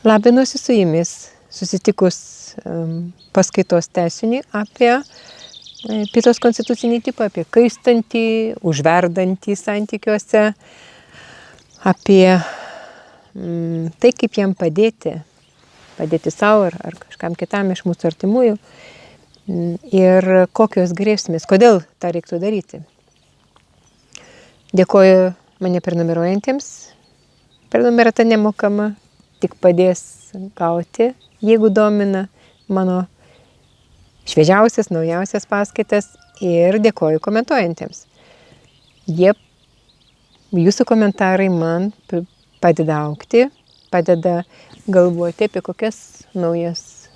Labinuosi su jumis, susitikus paskaitos tęsinį apie Pitos konstitucinį tipą, apie kaistantį, užverdantį santykiuose, apie tai, kaip jam padėti savo ar kažkam kitam iš mūsų artimųjų ir kokios grėsmės, kodėl tą reiktų daryti. Dėkoju mane prenumeruojantiems. Prenumerata nemokama, tik padės gauti, jeigu domina mano šviežiausias, naujausias paskaitas, ir dėkoju komentuojantiems. Jūsų komentarai man padeda augti, padeda galvoti apie kokias naujas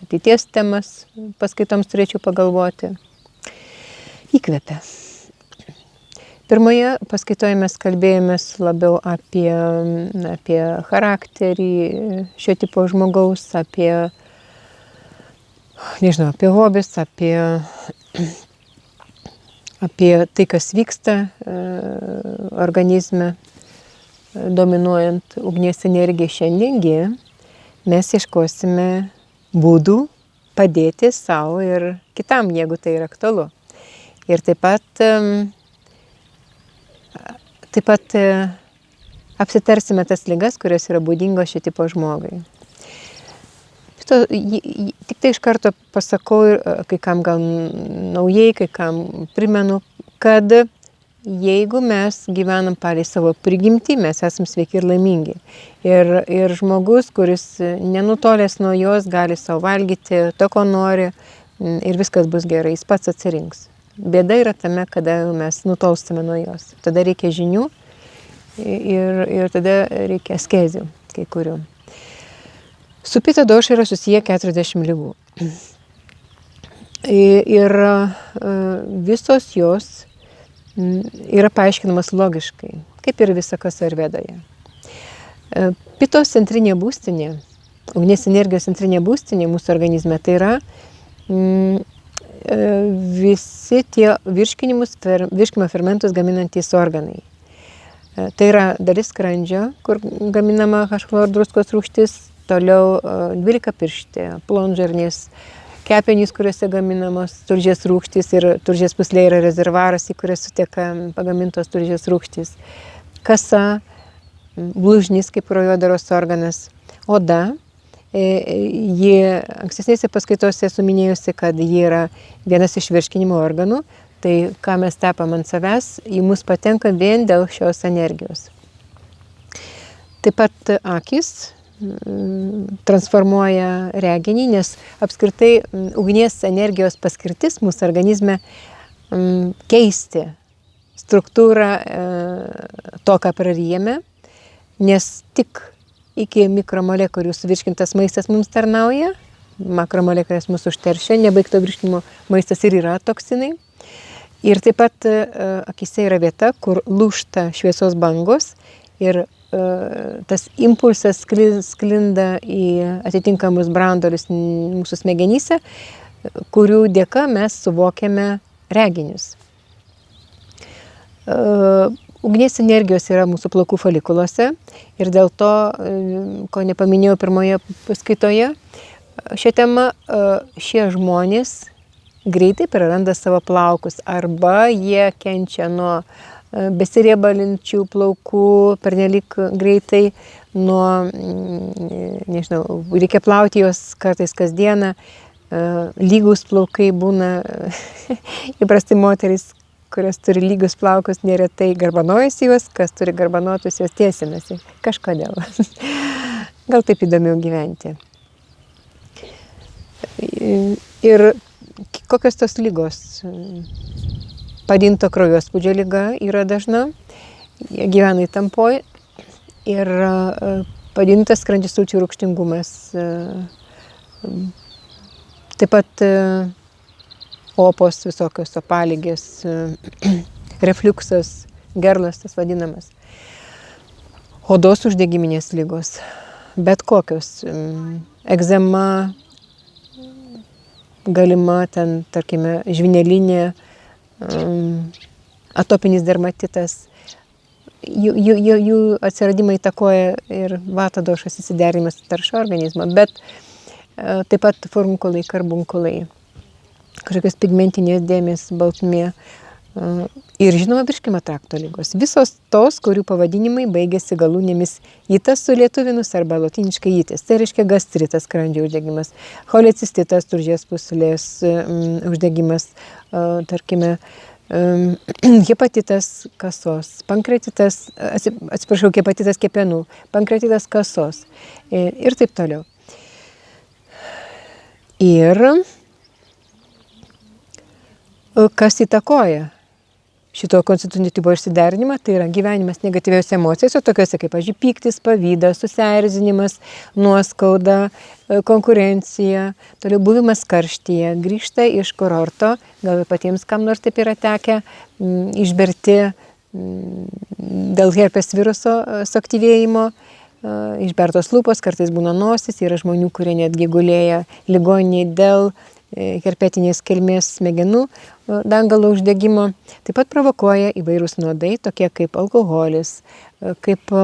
ateities temas paskaitoms turėčiau pagalvoti. Įkvepia. Pirmoje paskaitoje mes kalbėjomės labiau apie charakterį šio tipo žmogaus, apie hobius, apie tai, kas vyksta organizme, dominuojant ugnies energiją. Šiandiengi mes ieškosime būdų padėti savo ir kitam, jeigu tai yra aktualu. Ir taip pat apsitarsime tas ligas, kurios yra būdingos šio tipo žmogui. Tik tai iš karto pasakau, kai kam gal naujai, kai kam primenu, kad jeigu mes gyvenam palei savo prigimtį, mes esam sveiki ir laimingi. Ir žmogus, kuris nenutolęs nuo jos, gali savo valgyti to, ko nori, ir viskas bus gerai, jis pats atsirinks. Bėda yra tame, kada mes nutolstame nuo jos. Tada reikia žinių ir tada reikia askezių kai kurių. Su Pita doša yra susiję 40 ligų. Ir visos jos yra paaiškinamas logiškai, kaip ir visa kas Ajurvedoje. Pitos centrinė būstinė, ugnies energijos centrinė būstinė mūsų organizme, tai yra visi tie virškinimo fermentus gaminantys organai. Tai yra dalis skrandžio, kur gaminama H-chlordruskos rūgštis, toliau 12-pirštė, plonžarnės, kepenys, kuriuose gaminamos tulžies rūgštys, ir tulžies pūslė yra rezervaras, į kurį suteka pagamintos tulžies rūgštys. Kasa, blužnis kaip kraujodaros organas, oda. Ji ankstesnėse paskaitose esu minėjusi, kad ji yra vienas iš virškinimo organų, tai ką mes tepam ant savęs, į mus patenka vien dėl šios energijos. Taip pat akis transformuoja reginį, nes apskritai ugnies energijos paskirtis mūsų organizme keisti struktūrą to, ką praryjame, nes tik iki mikromolekulių suvirškintas maistas mums tarnauja, makromolekulės mūsų užteršia, nebaigto virškinimo maistas ir yra toksinai. Ir taip pat akyse yra vieta, kur lūžta šviesos bangos ir tas impulsas sklinda į atitinkamus branduolius mūsų smegenyse, kurių dėka mes suvokiame reginius. Ugnies energijos yra mūsų plaukų folikuluose ir dėl to, ko nepaminėjau pirmoje paskaitoje, šią temą šie žmonės greitai praranda savo plaukus arba jie kenčia nuo besiriebalinčių plaukų pernelyg greitai, reikia plauti juos kartais kasdieną, lygus plaukai būna, įprastai moterys, kurios turi lygius plaukus, neretai garbanojasi juos, kas turi garbanotus, juos tiesinasi, kažkodėl. Gal taip įdomiau gyventi. Ir kokios tos lygos? Padinto kraujospūdžio liga yra dažna, gyvena įtampoj, ir padintas skrandžio sulčių rūgštingumas. Taip pat opos visokios, opaligės, refliuksas, gerlas tas vadinamas. Odos uždegiminės ligos, bet kokios, egzema, galima ten, tarkime, žvynelinė, atopinis dermatitas, jų atsiradimą įtakoja ir vatadošas įsiderimas tarša organizmo, bet taip pat furunkulai, karbunkulai, kažkokios pigmentinės dėmės, baltmė ir žinoma virškimo trakto ligos. Visos tos, kurių pavadinimai baigėsi galūnėmis itas sulietuvinus arba lotyniškai itis. Tai reiškia gastritas, skrandžio uždegimas, cholecistitas, tulžies pūslės uždegimas, tarkime, hepatitas kasos, pankreatitas, hepatitas kepenų, pankreatitas kasos ir taip toliau. Ir kas įtakoja šito konstitucinio tipo išsiderinimą, tai yra gyvenimas negatyviose emocijose, tokiuose kaip, pavyzdžiui, pyktis, pavydas, susierzinimas, nuoskauda, konkurencija, toliau buvimas karštyje, grįžta iš kurorto, gal patiems kam nors taip yra tekę, išberti dėl herpes viruso suaktyvėjimo, išbertos lūpos, kartais būna nosis, yra žmonių, kurie netgi gulėja ligoninėje dėl herpetinės kilmės smegenų dangalo uždegimo. Taip pat provokuoja įvairūs nuodai, tokie kaip alkoholis, kaip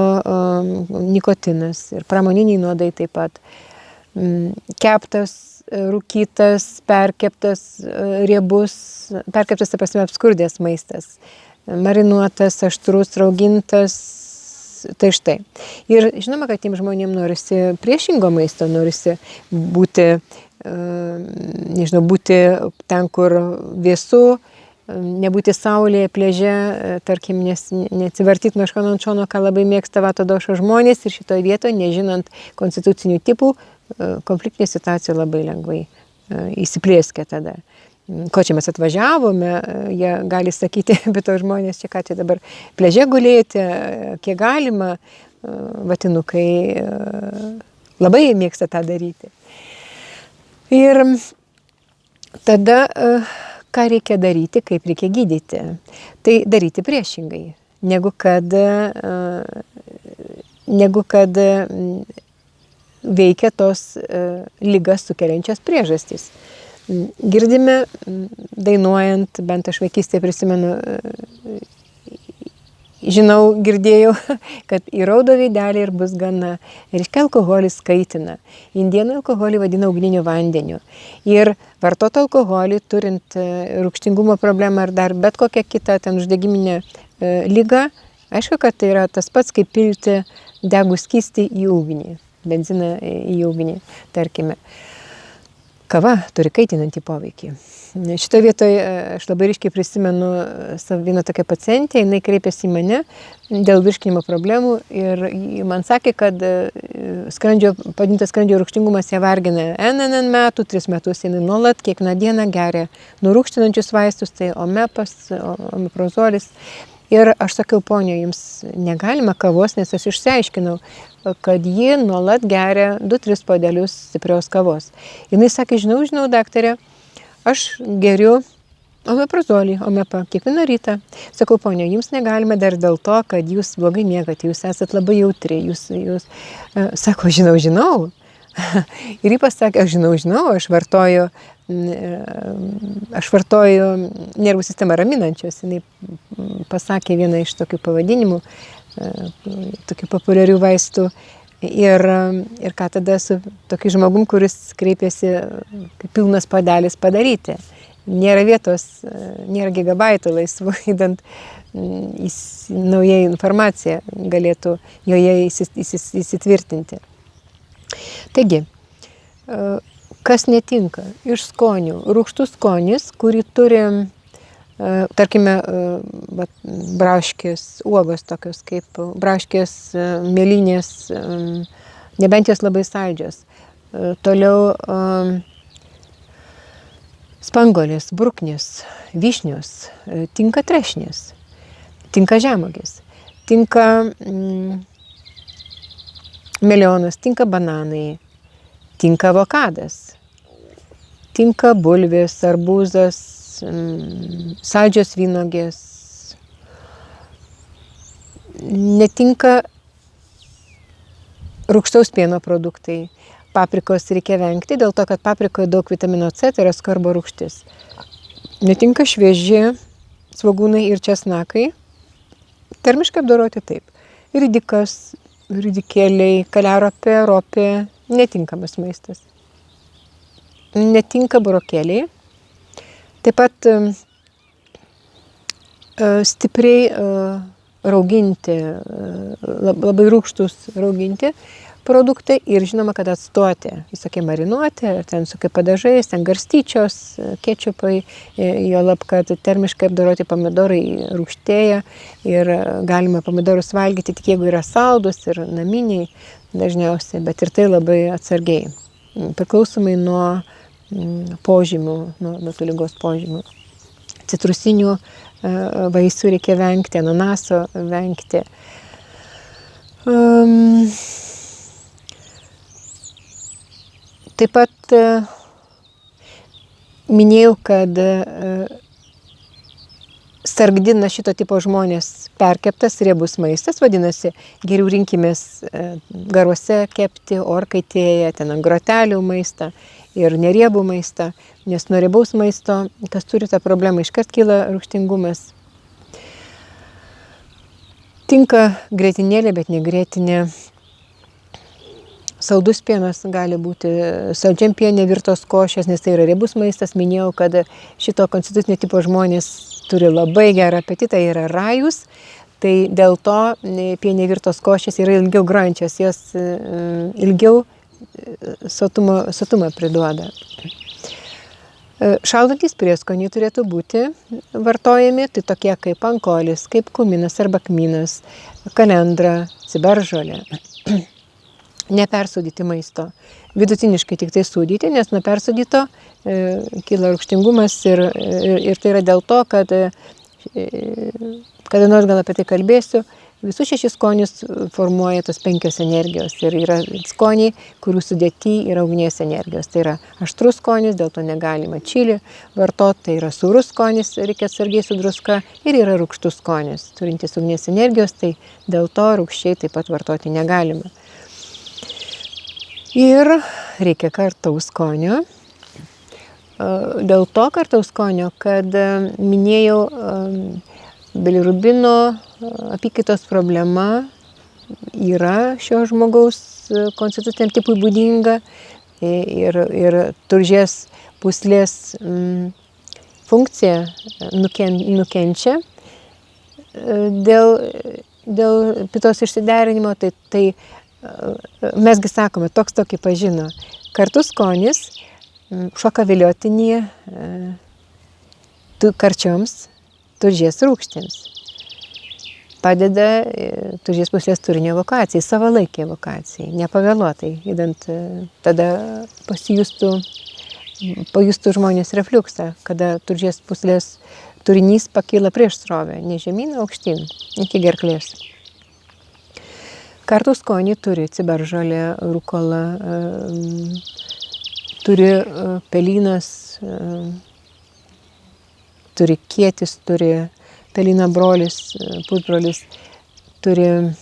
nikotinas ir pramoniniai nuodai taip pat. Keptas, rūkytas, perkeptas, riebus, perkeptas, ta prasme, apskurdęs maistas, marinuotas, aštrus, raugintas, tai štai. Ir žinoma, kad tiem žmonėm norisi priešingo maisto, norisi būti būti ten, kur vėsu, nebūti saulėje, pliaže, tarkim, neatsivartyti nuo šono ant šono, ką labai mėgsta vatadošo žmonės ir šitoje vietoje, nežinant konstitucinių tipų, konfliktinė situacija labai lengvai įsiplėskia tada. Ko čia mes atvažiavome, jie gali sakyti, bet to žmonės čia ką čia dabar pliaže gulėti, kiek galima, vatinukai labai mėgsta tą daryti. Ir tada, ką reikia daryti, kaip reikia gydyti? Tai daryti priešingai, negu kad veikia tos ligas sukeliančios priežastys. Girdime, dainuojant, bent aš vaikystėje prisimenu, žinau, girdėjau, kad įraudo veidelį ir bus gana. Reiškia, alkoholis kaitina. Indėnų alkoholį vadina ugniniu vandeniu. Ir vartot alkoholį, turint rūgštingumo problemą ar dar bet kokią kitą ten uždegiminę ligą, aišku, kad tai yra tas pats, kaip pilti degų skystį į ugnį, benziną į ugnį, tarkime. Kava turi kaitinantį poveikį. Šitoje vietoje aš labai ryškiai prisimenu vieną tokią pacientę, jinai kreipėsi į mane dėl virškinimo problemų ir man sakė, kad padidintas skrandžio rūgštingumas ją vargina NNN metų, 3 metus jinai nuolat, kiekvieną dieną geria nurūgštinančius vaistus, tai omepas, omeprazolis. Ir aš sakiau, ponio, jums negalima kavos, nes aš išsiaiškinau, kad ji nuolat geria 2-3 puodelius stiprios kavos. Jinai sakė, žinau, daktarė, aš geriu omeprazolį, omepą, kiekvieną rytą. Sakau, ponio, jums negalima dar dėl to, kad jūs blogai miegate, jūs esat labai jautri, jūs sako, žinau. Ir ji pasakė, aš žinau, aš vartoju nervų sistemą raminančios. Jinai pasakė vieną iš tokių pavadinimų, tokių populiarių vaistų. Ir ką tada su tokiu žmogum, kuris kreipėsi kaip pilnas padelis padaryti. Nėra vietos, nėra gigabaitų laisvų, įdant nauja informacija galėtų joje įsitvirtinti. Taigi, kas netinka iš skonių? Rūgštus skonis, kurį turi, tarkime, braškės, uogos tokios kaip braškės, mėlynės, nebent jos labai saldžios. Toliau spanguolės, bruknės, vyšnios, tinka trešnės, tinka žemuogės, tinka melionas, tinka bananai, tinka avokadas, tinka bulvės, arbūzas, saldžios vynuogės, netinka rūgštaus pieno produktai. Paprikos reikia vengti, dėl to, kad paprikoje daug vitamino C, tai yra skarbo rūgštis. Netinka švieži svogūnai ir česnakai, Termiškai apdoroti taip. Ridikas, ridikėliai, kaliaropė, ropė, netinkamas maistas. Netinka burokėliai. Taip pat stipriai rauginti, labai rūgštus rauginti produktai ir žinoma, kad atstoti visokie marinuoti, ten su kaip padažais, ten garstyčios, kečupai, juolab, kad termiškai apdoroti pomidorai rūgštėja ir galima pomidorus valgyti tik jeigu yra saldus ir naminiai dažniausiai, bet ir tai labai atsargiai, priklausomai nuo požymių, nuo tų ligos požymių. Citrusinių vaisių reikia vengti, ananaso vengti. Taip pat minėjau, kad sargdina šito tipo žmonės perkeptas riebus maistas, vadinasi, geriau rinkimės garuose kepti, orkaitėje, ten ant grotelių maistą ir neriebų maistą, nes nuo riebaus maisto, kas turi tą problemą, iškart kyla rūgštingumas. Tinka grietinėlė, bet ne grietinė. Saldus pienas gali būti saldžiam piene virtos košės, nes tai yra riebus maistas. Minėjau, kad šito konstitucinio tipo žmonės turi labai gerą apetitą, yra rajus, tai dėl to piene virtos košės yra ilgiau grančios, jos ilgiau sotumą priduoda. Šaldantys prieskoniai turėtų būti vartojami, tai tokie kaip pankolis, kaip kuminas arba kmynas, kalendra, ciberžolė. Nepersūdyti maisto. Vidutiniškai tik tai sūdyti, nes nuo persūdyto kyla rūgštingumas ir tai yra dėl to, kad kada nors gal apie tai kalbėsiu, visus 6 skonius formuoja tos 5 energijos ir yra skoniai, kurių sudėty yra ugnies energijos. Tai yra aštrus skonis, dėl to negalima čili vartoti, tai yra sūrus skonis, reikia atsargiai su druska ir yra rūgštus skonis, turintis ugnies energijos, tai dėl to rūgščiai taip pat vartoti negalima. Ir reikia kartaus skonio. Dėl to kartaus skonio, kad minėjau, bilirubino apykaitos problema yra šio žmogaus konstituciniam tipui būdinga ir tulžies pūslės funkcija nukenčia dėl pitos išsiderinimo, tai mesgi sakome, toks tokį pažino. Kartus skonis, šoka viliotinį karčioms, tulžies rūgštėms. Padeda tulžies pūslės turinio evakuacijai, savalaikį evakuacijai, nepavėluotai, idant tada pajustų žmonės refliuksą, kada tulžies pūslės turinys pakyla prieš srovę, ne žemyn, aukštyn, iki gerklės. Kartų skonį turi ciberžolė, rukola, turi pelynas, turi kietis, turi pelyno brolis, pusbrolis, turi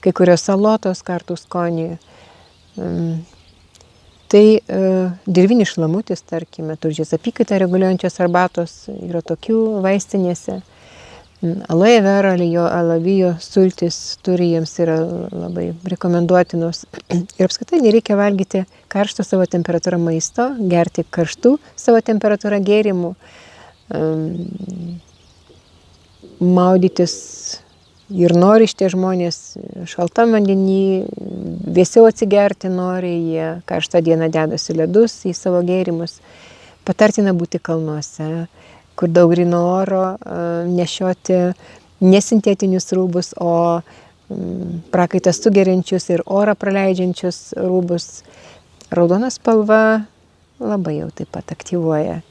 kai kurios salotos kartų skonį. Tai dirvinis šlamutis, tarkime, tulžies apykaitą reguliuojančios arbatos yra tokių vaistinėse. Aloe vera, alavijo sultis turi, jiems yra labai rekomenduotinos. Ir apskritai nereikia valgyti karšto savo temperatūrą maisto, gerti karštų savo temperatūrą gėrimų, maudytis ir nori šitie žmonės šaltam vandenį, vėsiau atsigerti nori, jie karštą dieną dedasi ledus į savo gėrimus. Patartina būti kalnuose, kur daug gryno oro, nešioti nesintetinius rūbus, o prakaitą sugeriančius ir orą praleidžiančius rūbus. Raudona spalva labai jau taip pat aktyvuoja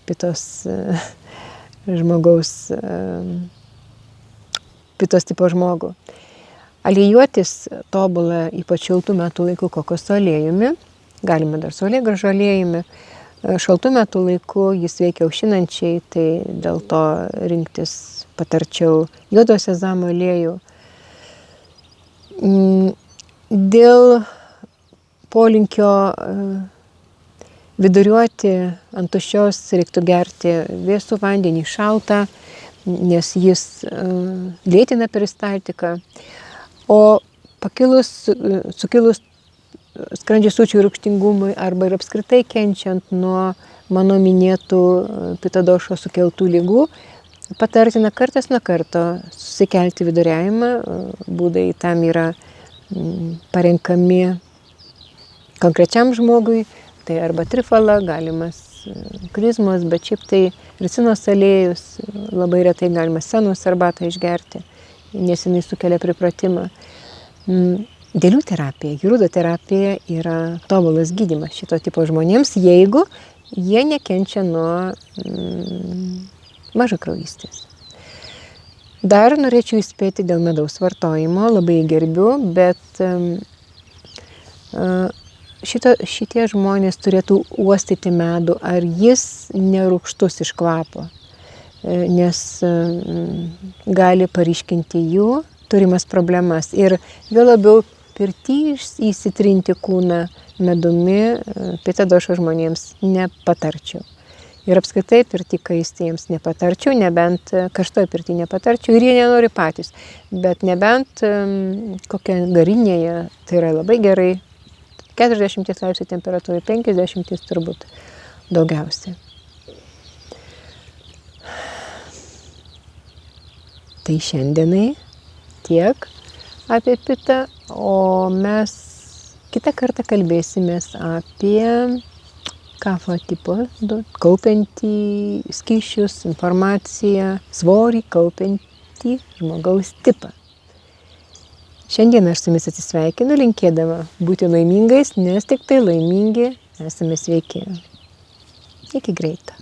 pitos žmogaus, pitos tipo žmogų. Aliejuotis tobulą, ypač šiltų metų laikų kokoso aliejumi, galima dar saulėgrąžų aliejumi. Šaltų metų laiku jis veikia aušinančiai, tai dėl to rinktis patarčiau juodo sezamo aliejų. Dėl polinkio viduriuoti ant tuščios reiktų gerti vėsų vandenį, šaltą, nes jis lėtina peristaltiką. O sukilus skrandžio sulčių rūgštingumui arba ir apskritai kenčiant nuo mano minėtų pitadošo sukeltų ligų, patartina kartas nuo karto susikelti viduriavimą. Būdai tam yra parenkami konkrečiam žmogui, tai arba trifala, galimas krizmos, bet šiaip tai ricinos aliejus, labai retai galima senos arbatą išgerti, nes jinai sukelia pripratimą. Dėlių terapija, jurudoterapija yra tobulas gydymas šito tipo žmonėms, jeigu jie nekenčia nuo mažakraujystės. Dar norėčiau įspėti dėl medaus vartojimo, labai gerbiu, bet šitie žmonės turėtų uostyti medų, ar jis nerūgštus iš kvapo, nes gali paryškinti jų turimas problemas. Ir jo labiau pirty įsitrinti kūną medumi pitadošo žmonėms nepatarčiau. Ir apskritai pirty kaisti jiems nepatarčiau, nebent karštoj pirty nepatarčiau, ir jie nenori patys. Bet nebent kokia garinėje, tai yra labai gerai, 40 laipsnių temperatūrai, 50 turbūt daugiausiai. Tai šiandienai tiek apie pitą, o mes kitą kartą kalbėsimės apie kafo tipo, kaupiantį skysčius, informaciją, svorį kaupiantį žmogaus tipą. Šiandien aš su jumis atsisveikinu, linkėdama būti laimingais, nes tik tai laimingi esame sveiki. Iki greito.